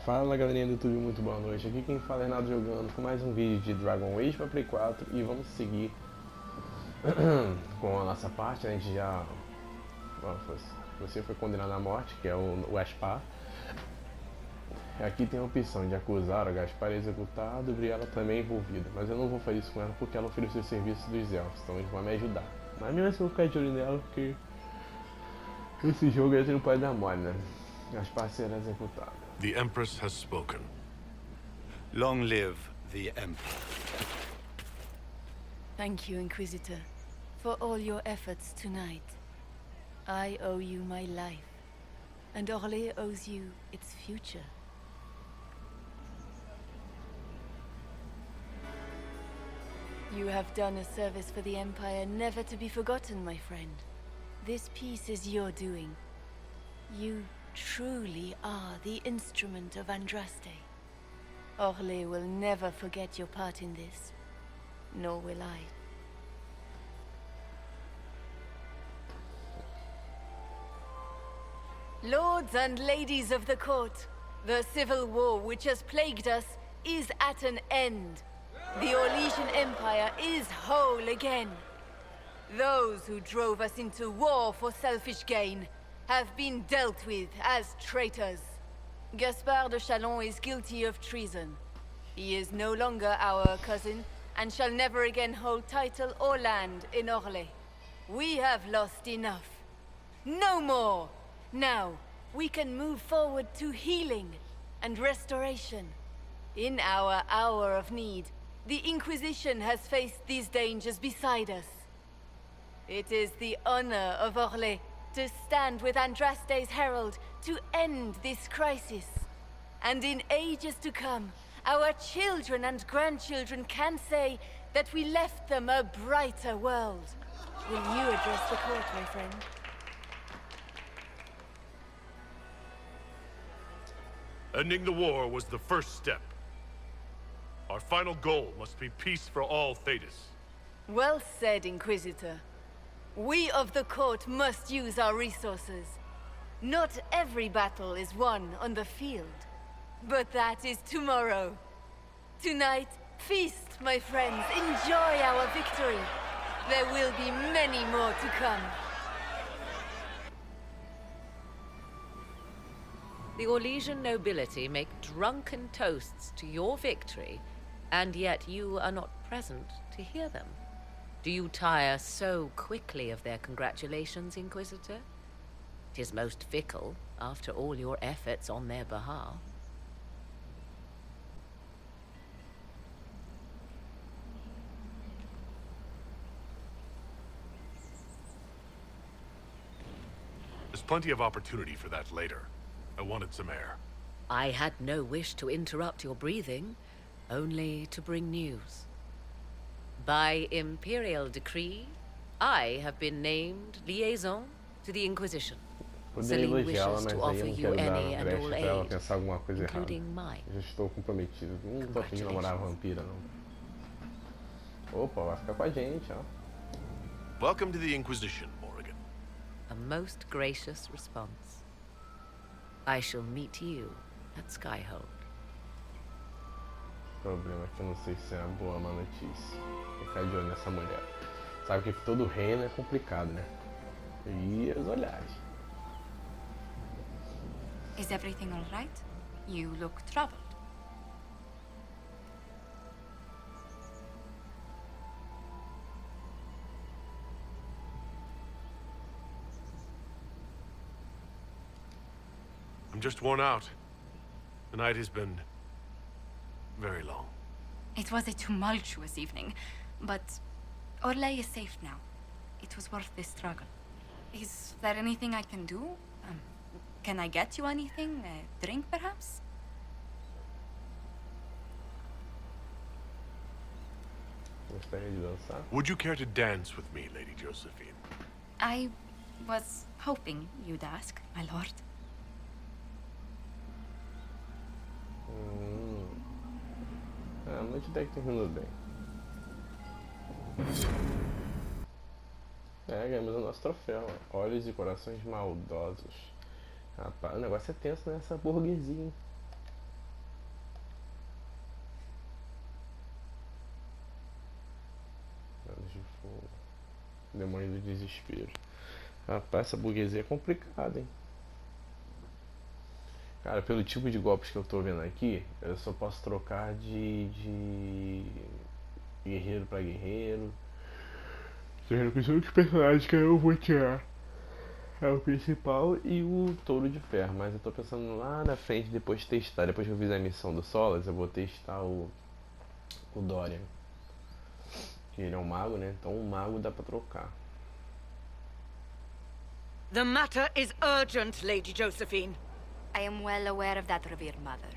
Fala galerinha do YouTube, muito boa noite. Aqui quem fala é Renato jogando com mais um vídeo de Dragon Age para Play 4 e vamos seguir com a nossa parte. A gente já. Você foi condenado à morte, que é o Gaspar. Aqui tem a opção de acusar o Gaspar executado e Briella também envolvida, mas eu não vou fazer isso com ela porque ela ofereceu serviço dos elfos, então eles vão me ajudar. Mas mesmo assim eu vou ficar de olho nela porque esse jogo aí não pode dar mole, né? Gaspar será executado. The Empress has spoken. Long live the Emperor. Thank you, Inquisitor, for all your efforts tonight. I owe you my life, and Orlais owes you its future. You have done a service for the Empire never to be forgotten, my friend. This peace is your doing. You truly are the instrument of Andraste. Orlais will never forget your part in this, nor will I. Lords and ladies of the court, the civil war which has plagued us is at an end. The Orlesian Empire is whole again. Those who drove us into war for selfish gain have been dealt with as traitors. Gaspard de Chalon is guilty of treason. He is no longer our cousin, and shall never again hold title or land in Orlais. We have lost enough. No more! Now, we can move forward to healing and restoration. In our hour of need, the Inquisition has faced these dangers beside us. It is the honor of Orlais to stand with Andraste's herald to end this crisis. And in ages to come, our children and grandchildren can say that we left them a brighter world. Will you address the court, my friend? Ending the war was the first step. Our final goal must be peace for all Thedas. Well said, Inquisitor. We of the court must use our resources. Not every battle is won on the field, but that is tomorrow. Tonight, feast, my friends. Enjoy our victory. There will be many more to come. The Orlesian nobility make drunken toasts to your victory, and yet you are not present to hear them. Do you tire so quickly of their congratulations, Inquisitor? 'Tis most fickle, after all your efforts on their behalf. There's plenty of opportunity for that later. I wanted some air. I had no wish to interrupt your breathing, only to bring news. By imperial decree, I have been named liaison to the Inquisition. Poderia Celine elogiá-la, wishes mas to aí eu offer não you quero dar any and brecha all pra ela aid, pensar alguma coisa errada. including mine. Já estou comprometido. Não tô afim de namorar a vampira, não. Opa, vai ficar com a gente, ó. Welcome to the Inquisition, Morrigan. A most gracious response. I shall meet you at Skyhold. O problema é que eu não sei se é uma boa ou má notícia. Ficar de olho nessa mulher. Sabe que todo reino é complicado, né? E os olhares. Is everything all right? You look troubled. I'm just worn out. The night has been very long. It was a tumultuous evening, but Orlais is safe now. It was worth the struggle. Is there anything I can do? Can I get you anything? A drink, perhaps? Gostaria de dançar? Would you care to dance with me, Lady Josephine? I was hoping you'd ask, my lord. A noite até que terminou bem. Ganhamos o nosso troféu. Olhos e corações maldosos. Rapaz, o negócio é tenso nessa burguesia, hein? Demônio do desespero. Rapaz, essa burguesia é complicada, hein? Cara, pelo tipo de golpes que eu tô vendo aqui, eu só posso trocar de guerreiro pra guerreiro. Guerreiro com os personagens que eu vou tirar. É o principal e o touro de ferro. Mas eu tô pensando lá na frente, depois testar. Depois que eu fizer a missão do Solas, eu vou testar o Dorian. Que ele é um mago, né? Então o mago dá pra trocar. The matter is urgent, Lady Josephine. I am well aware of that, revered mother.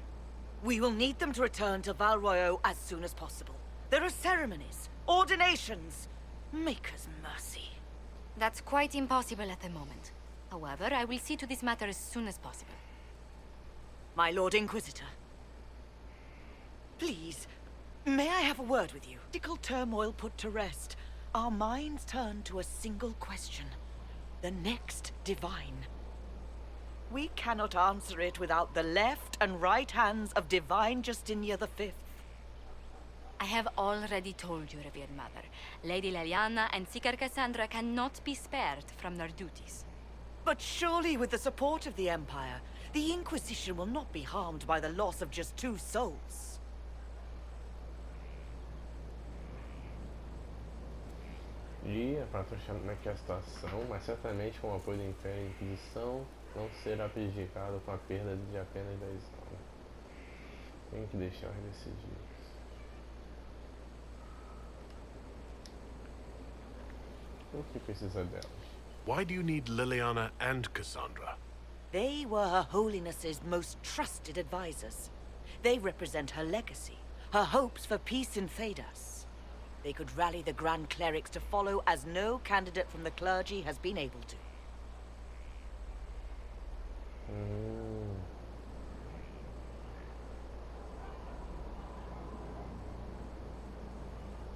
We will need them to return to Val Royeaux as soon as possible. There are ceremonies, ordinations. Maker's mercy. That's quite impossible at the moment. However, I will see to this matter as soon as possible. My Lord Inquisitor. Please, may I have a word with you? Political turmoil put to rest. Our minds turn to a single question. The next divine. We cannot answer it without the left and right hands of Divine Justinia V. I have already told you, revered mother. Lady Leliana and Seeker Cassandra cannot be spared from their duties. But surely with the support of the Empire, the Inquisition will not be harmed by the loss of just 2 souls. E é para fechar como é que é a situação, mas certamente com o apoio do Império e Inquisição não será prejudicado com a perda de apenas 10 almas. Tem que deixar decidir. O que precisa delas? Why do you need Liliana and Cassandra? They were Her Holiness's most trusted advisors. They represent her legacy, her hopes for peace in Thedas. They could rally the Grand Clerics to follow as no candidate from the clergy has been able to.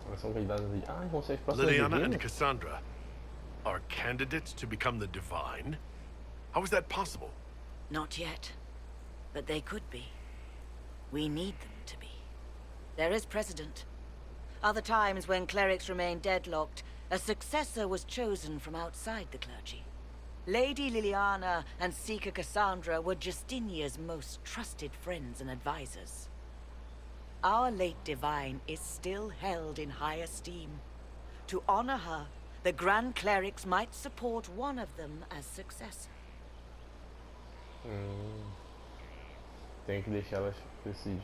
Elas são candidatas de... Ah, vão ser as próximas Liliana and divinas? Cassandra are candidates to become the Divine? How is that possible? Not yet. But they could be. We need them to be. There is precedent. Other times when clerics remained deadlocked, a successor was chosen from outside the clergy. Lady Liliana and Seeker Cassandra were Justinia's most trusted friends and advisors. Our late divine is still held in high esteem. To honor her, the Grand Clerics might support one of them as successor. Tem que deixá-las decidir.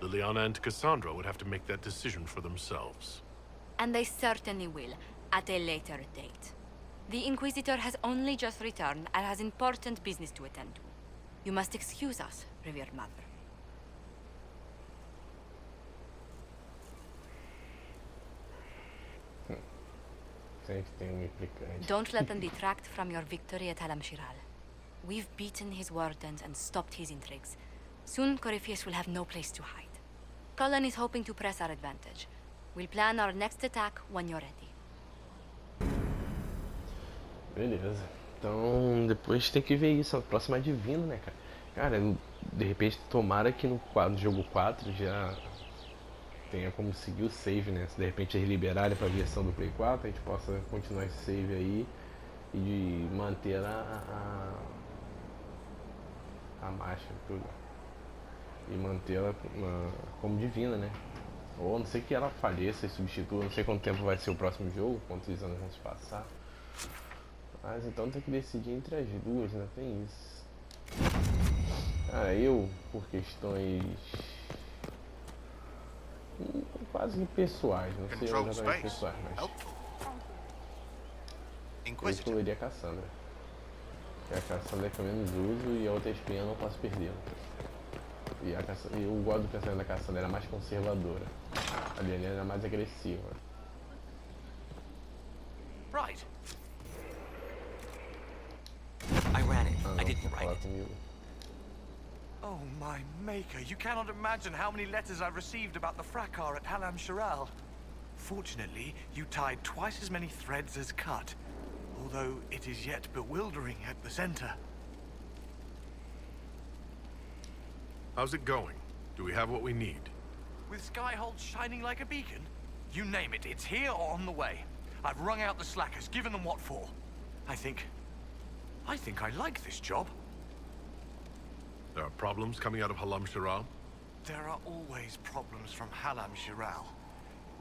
Liliana and Cassandra would have to make that decision for themselves. And they certainly will, at a later date. The Inquisitor has only just returned and has important business to attend to. You must excuse us, revered mother. Sempre tem implicante. Don't let them detract from your victory at Alam-Shiral. We've beaten his wardens and stopped his intrigues. Soon, Corypheus will have no place to hide. Cullen is hoping to press our advantage. We'll plan our next attack when you're ready. Beleza. Então, depois tem que ver isso. A próxima é divina, né, cara? Cara, de repente, tomara que no jogo 4 já tenha como seguir o save, né? Se de repente eles liberarem pra versão do Play 4, a gente possa continuar esse save aí e de manter a máscara, tudo. E mantê-la como divina, né? Ou a não sei que ela faleça e substitua, não sei quanto tempo vai ser o próximo jogo, quantos anos vão se passar. Mas então tem que decidir entre as duas, né? Tem isso. Ah, eu, por questões quase que pessoais, não sei exatamente pessoais, mas eu escolheria a Cassandra. Porque a Cassandra é que eu menos uso e a outra espinha eu não posso perder. E eu gosto do pensamento da Cassandra, ela é mais conservadora. A Liliana é mais agressiva. Right. I ran it. I didn't write it. Comigo. Oh, my maker. You cannot imagine how many letters I've received about the fracas at Halam-Shiral. Fortunately, you tied twice as many threads as cut, although it is yet bewildering at the center. How's it going? Do we have what we need? With Skyhold shining like a beacon? You name it, it's here or on the way. I've wrung out the slackers, given them what for. I think I like this job. There are problems coming out of Halam Shiral? There are always problems from Halam Shiral.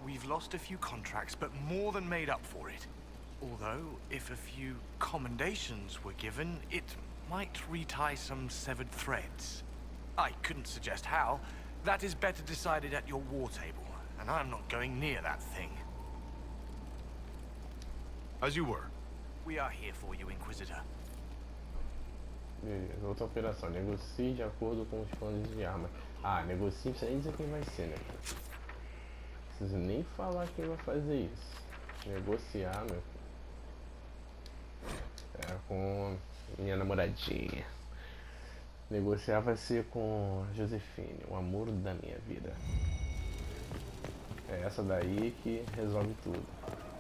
We've lost a few contracts, but more than made up for it. Although, if a few commendations were given, it might retie some severed threads. I couldn't suggest how. That is better decided at your war table, and I'm not going near that thing. As you were. We are here for you, Inquisitor. Beleza, outra operação. Negocie de acordo com os planos de armas. Ah, negocie, não precisa nem dizer quem vai ser, né? Não preciso nem falar quem vai fazer isso. Negociar, meu. É com minha namoradinha. Negociar vai ser com Josefine, o amor da minha vida. É essa daí que resolve tudo.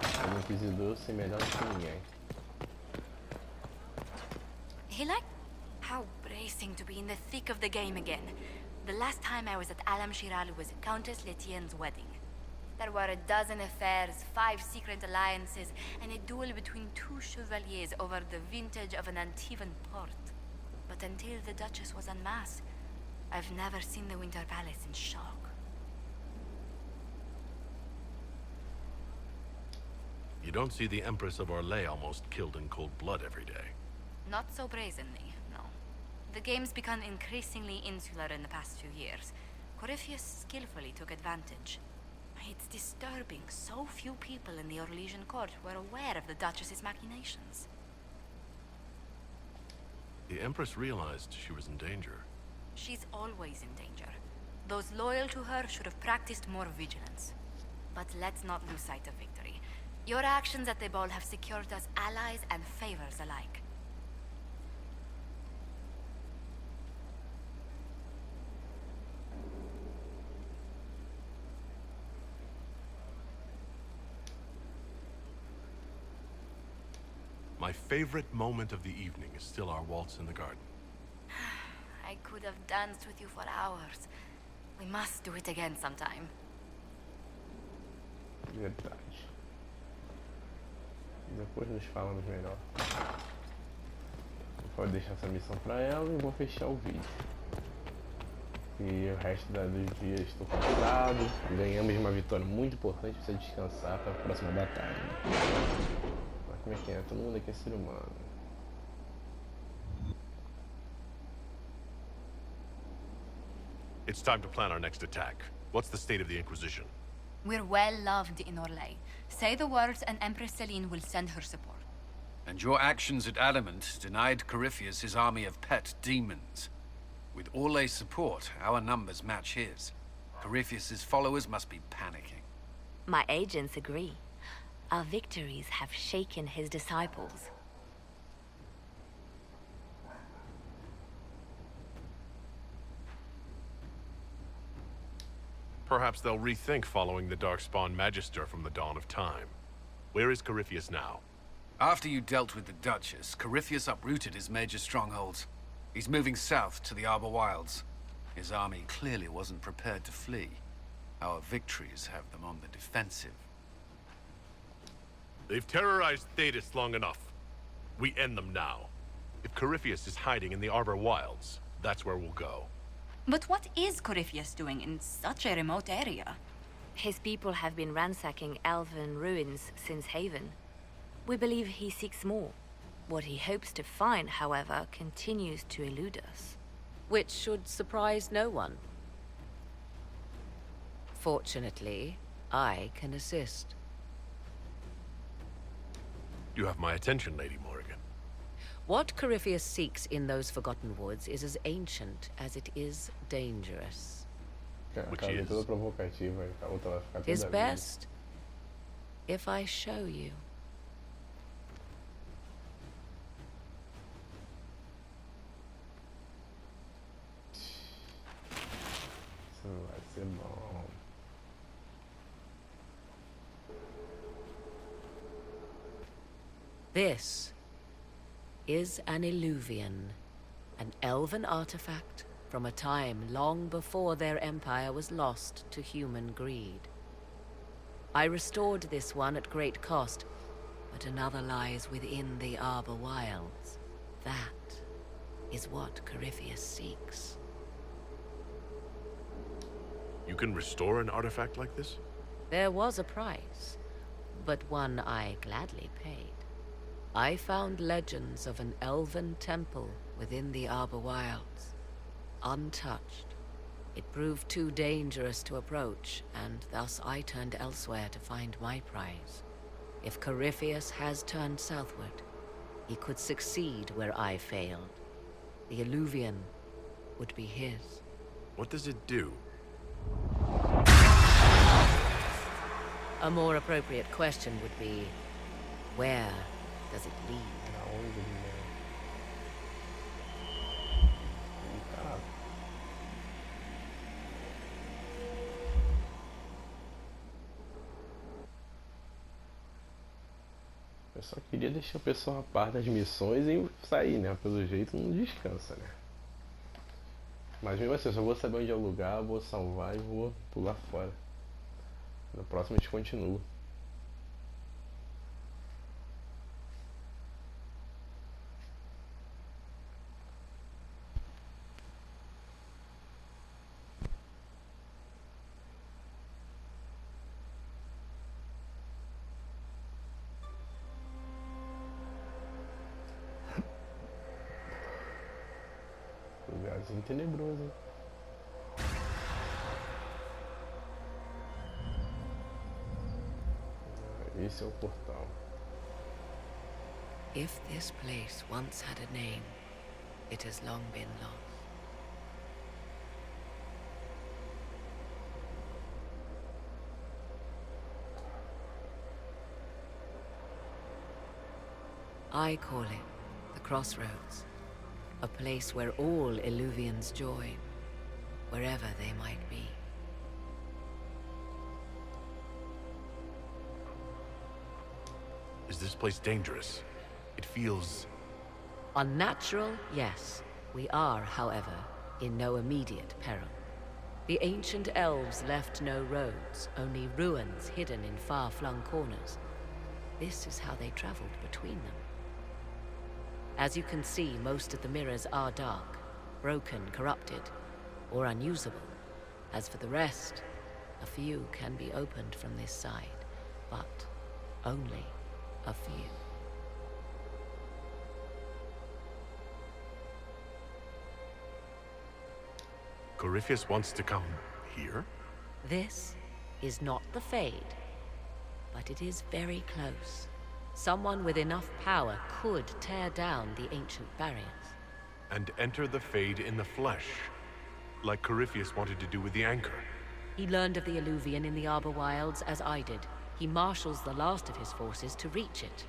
O Inquisidor sei melhor do que ninguém. He like how bracing to be in the thick of the game again. The last time I was at Alam Shiral was Countess Letienne's wedding. There were a dozen affairs, 5 secret alliances, and a duel between 2 chevaliers over the vintage of an Antivan port. But until the Duchess was en masse, I've never seen the Winter Palace in shock. You don't see the Empress of Orlais almost killed in cold blood every day. Not so brazenly, no. The game's become increasingly insular in the past few years. Corypheus skillfully took advantage. It's disturbing so few people in the Orlesian court were aware of the Duchess's machinations. The Empress realized she was in danger. She's always in danger. Those loyal to her should have practiced more vigilance. But let's not lose sight of victory. Your actions at the ball have secured us allies and favors alike. My favorite moment of the evening is still our waltz in the garden. I could have danced with you for hours. We must do it again sometime. Verdade. Depois nos falamos melhor. Vou deixar essa missão pra ela e vou fechar o vídeo. E o resto dos dias estou cansado. Ganhamos uma vitória muito importante, precisa descansar para a próxima batalha. Mas como é que é? Todo mundo aqui é ser humano. It's time to plan our next attack. What's the state of the Inquisition? We're well loved in Orlais. Say the words and Empress Celine will send her support. And your actions at Adamant denied Corypheus his army of pet demons. With Orlais' support, our numbers match his. Corypheus's followers must be panicking. My agents agree. Our victories have shaken his disciples. Perhaps they'll rethink following the Darkspawn Magister from the dawn of time. Where is Corypheus now? After you dealt with the Duchess, Corypheus uprooted his major strongholds. He's moving south to the Arbor Wilds. His army clearly wasn't prepared to flee. Our victories have them on the defensive. They've terrorized Thetis long enough. We end them now. If Corypheus is hiding in the Arbor Wilds, that's where we'll go. But what is Corypheus doing in such a remote area? His people have been ransacking elven ruins since Haven. We believe he seeks more. What he hopes to find, however, continues to elude us. Which should surprise no one. Fortunately, I can assist. You have my attention, Lady Morrigan. What Corypheus seeks in those Forgotten Woods is as ancient as it is dangerous. Which is? Toda provocativa, a outra vai ficar It is toda best if I show you. Isso não vai ser bom. This is an Illuvian, an elven artifact from a time long before their empire was lost to human greed. I restored this one at great cost, but another lies within the Arbor Wilds. That is what Corypheus seeks. You can restore an artifact like this? There was a price, but one I gladly paid. I found legends of an elven temple within the Arbor Wilds, untouched. It proved too dangerous to approach, and thus I turned elsewhere to find my prize. If Corypheus has turned southward, he could succeed where I failed. The Illuvian would be his. What does it do? A more appropriate question would be, where does it lead? Eu só queria deixar o pessoal a par das missões e sair, né? Pelo jeito não descansa, né? Mas mesmo assim, eu só vou saber onde é o lugar, vou salvar e vou pular fora. No próximo a gente continua. Lugarzinho tenebroso, hein? Esse é o portal. If this place once had a name, it has long been lost. I call it the Crossroads, a place where all Illuvians join, wherever they might be. Is this place dangerous? It feels... Unnatural, yes. We are, however, in no immediate peril. The ancient elves left no roads, only ruins hidden in far-flung corners. This is how they traveled between them. As you can see, most of the mirrors are dark, broken, corrupted, or unusable. As for the rest, a few can be opened from this side, but only a few. Corypheus wants to come here? This is not the Fade, but it is very close. Someone with enough power could tear down the ancient barriers. And enter the Fade in the flesh, like Corypheus wanted to do with the Anchor. He learned of the Illuvian in the Arbor Wilds as I did. He marshals the last of his forces to reach it.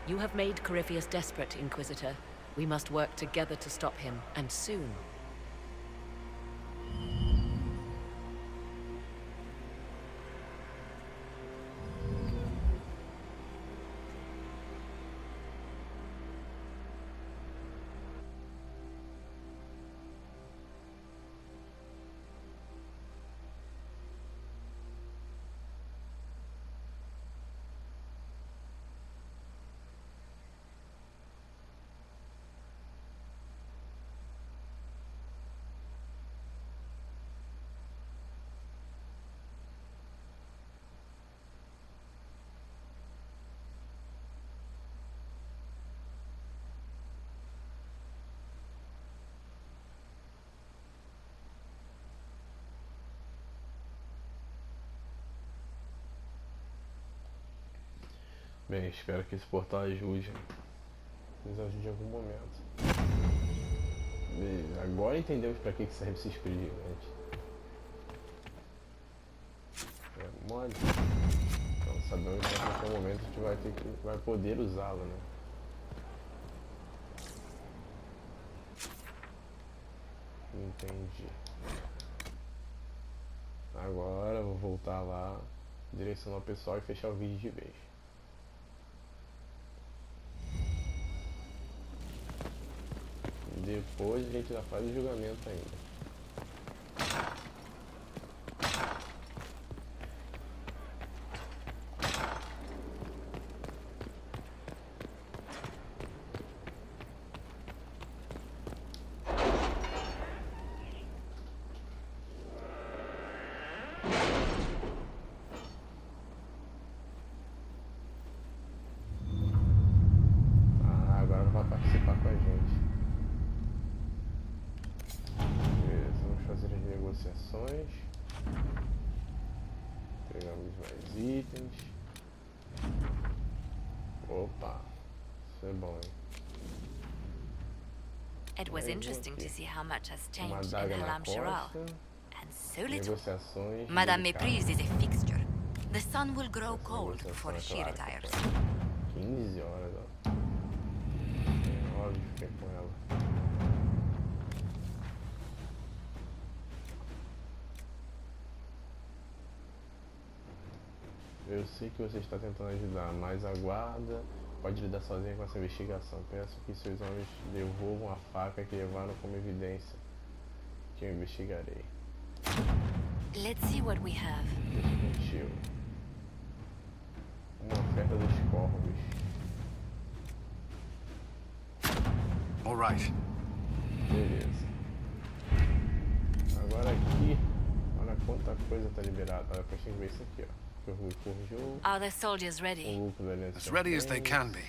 You have made Corypheus desperate, Inquisitor. We must work together to stop him, and soon. Bem, espero que esse portal ajude. Nos ajude em algum momento. Beleza, agora entendemos para que serve esse espelho gigante. É mole. Então sabemos que a qualquer momento a gente vai poder usá-lo, né? Entendi. Agora eu vou voltar lá, direcionar o pessoal e fechar o vídeo de vez. depois a gente já faz o julgamento ainda. Participar com a gente. Beleza, vamos fazer as negociações. Pegamos mais itens. Opa, isso é bom, hein? It was interesting to see how much has Uma changed in adaga na Halam Shiral. costa. And so little. Negociações. Madame delicadas. Méprise is a fixture. The sun will grow cold Negociação, before she claro, retires. 15 horas, ó. Óbvio, fiquei com ela. Eu sei que você está tentando ajudar, mas a guarda pode lidar sozinha com essa investigação. Peço que seus homens devolvam a faca que levaram como evidência, que eu investigarei. Let's see what we have. Definitiu. Uma oferta dos corvos. All right. Beleza. Agora aqui, olha quanta coisa tá liberada. Olha, depois tem que ver isso aqui, ó. Que o Rui forjou. Are the soldiers ready? O lucro da aliança As ready as they can be.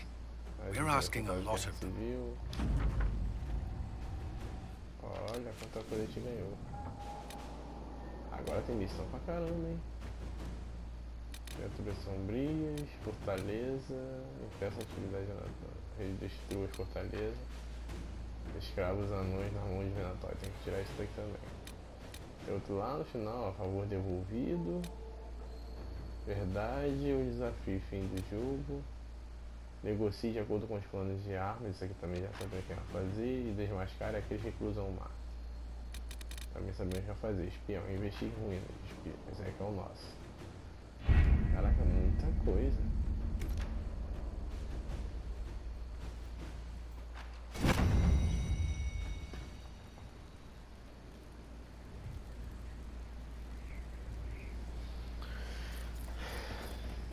As We're asking a guerras lot of them. civil. Olha quanta coisa a gente ganhou. Agora tem missão pra caramba, hein? Criaturas sombrias, fortaleza, impeça a atividade na destrua as fortalezas. Escravos anões na mão de Venatório. Tem que tirar isso daqui também. Tem outro lá no final, a favor devolvido. Verdade ou desafio, fim do jogo. Negocie de acordo com os planos de armas. Isso aqui também já sabemos o que vai fazer. E desmascare aqueles que cruzam o mar. Também sabemos o que vai fazer. Espião, investigue ruínas. Esse aqui é o nosso. Caraca, muita coisa.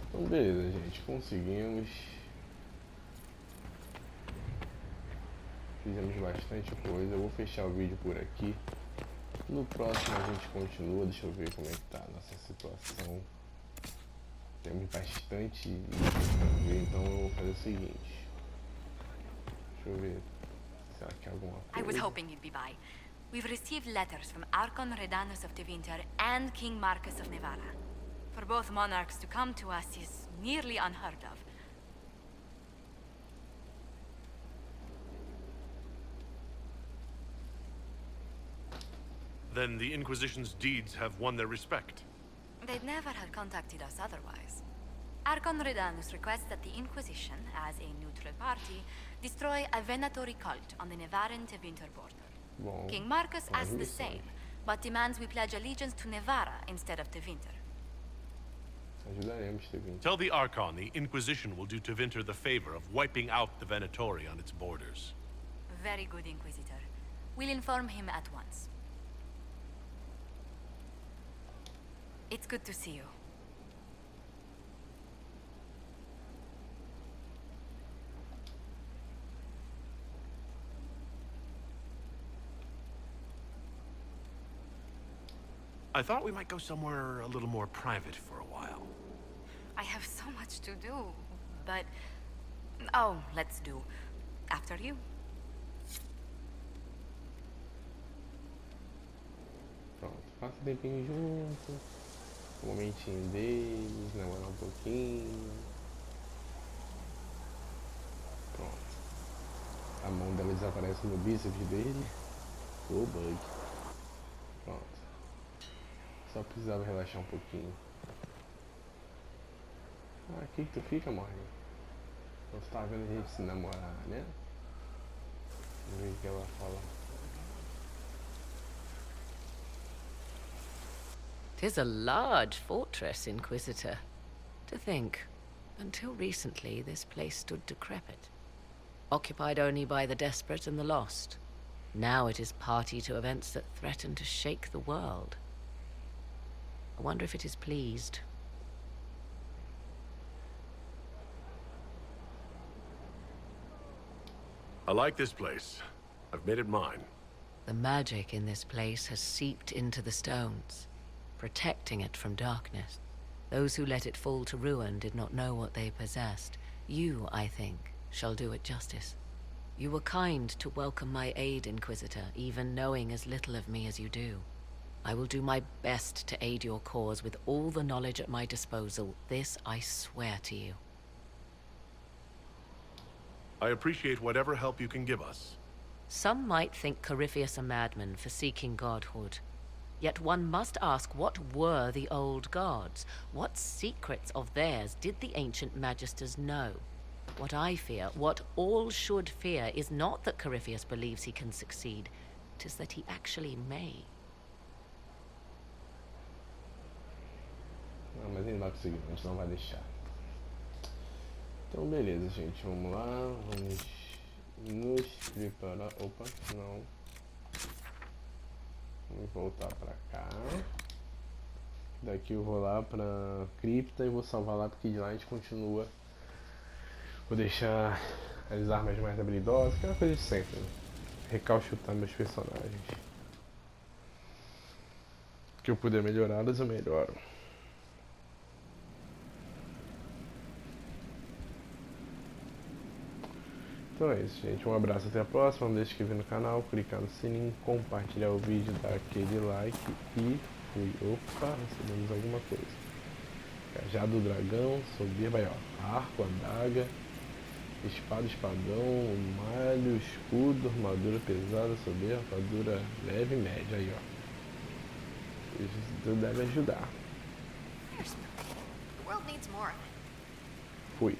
Então beleza, gente, conseguimos. Fizemos bastante coisa. Eu vou fechar o vídeo por aqui. No próximo a gente continua. Deixa eu ver como é que tá a nossa situação. Temos bastante pra ver, então eu vou fazer o seguinte. Deixa eu ver. Será que é alguma I was coisa? hoping you'd be by. We've received letters from Archon Redanus of Tevinter and King Marcus of Nevada. For both monarchs to come to us is nearly unheard of. Then the Inquisition's deeds have won their respect. They'd never have contacted us otherwise. Archon Redanus requests that the Inquisition, as a neutral party, destroy a venatory cult on the Nevaran-Tevinter border. Bom, King Marcus asks the missões. same, but demands we pledge allegiance to Nevara instead of Tevinter. Ajudaremos, Tevin. Tell the Archon the Inquisition will do Tevinter the favor of wiping out the Venatori on its borders. Very good, Inquisitor. We'll inform him at once. It's good to see you. I thought we might go somewhere a little more private for a while. I have so much to do, but... Oh, let's do. After you. Pronto, passa o tempinho junto. O momentinho deles, namorar um pouquinho. Pronto. A mão dela desaparece no bíceps dele. O bug. Pronto. Só precisava relaxar um pouquinho. Ah, aqui que tu fica, morre. Então tu tá vendo a gente se namorar, né? Vamos ver o que ela fala. Tis a large fortress, Inquisitor. To think, until recently this place stood decrepit, occupied only by the desperate and the lost. Now it is party to events that threaten to shake the world. I wonder if it is pleased. I like this place. I've made it mine. The magic in this place has seeped into the stones, protecting it from darkness. Those who let it fall to ruin did not know what they possessed. You, I think, shall do it justice. You were kind to welcome my aid, Inquisitor, even knowing as little of me as you do. I will do my best to aid your cause with all the knowledge at my disposal. This I swear to you. I appreciate whatever help you can give us. Some might think Corypheus a madman for seeking godhood. Yet one must ask, what were the old gods? What secrets of theirs did the ancient magisters know? What I fear, what all should fear, is not that Corypheus believes he can succeed. 'Tis that he actually may. Não, mas ele vai conseguir, a gente não vai deixar. Então beleza, gente, vamos lá, vamos nos preparar. Opa, não. Vamos voltar pra cá. Daqui eu vou lá pra cripta e vou salvar lá, porque de lá a gente continua. Vou deixar as armas mais habilidosas, aquela coisa de sempre, né? Recalchutar meus personagens. O que eu puder melhorá-las, eu melhoro. Então é isso, gente. Um abraço, até a próxima. Não deixe de se inscrever no canal, clicar no sininho, compartilhar o vídeo, dar aquele like e fui. Opa, recebemos alguma coisa. Cajado do dragão, soberba aí, ó. Arco, adaga, espada, espadão, malho, escudo, armadura pesada, soberba, armadura leve e média aí, ó. Isso deve ajudar. The world needs more of it. Fui.